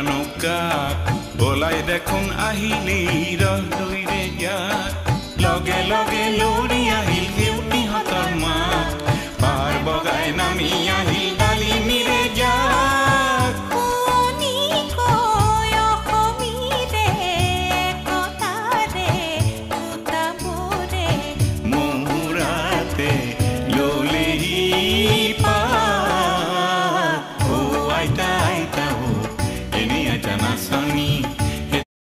নৌকাত বলাই দেখোন আহিলেই ৰহদৈৰে ইয়াত লগে লগে লৰি আহিল সেউতীহঁতৰ মাত পাৰ বগাই নামি আহিল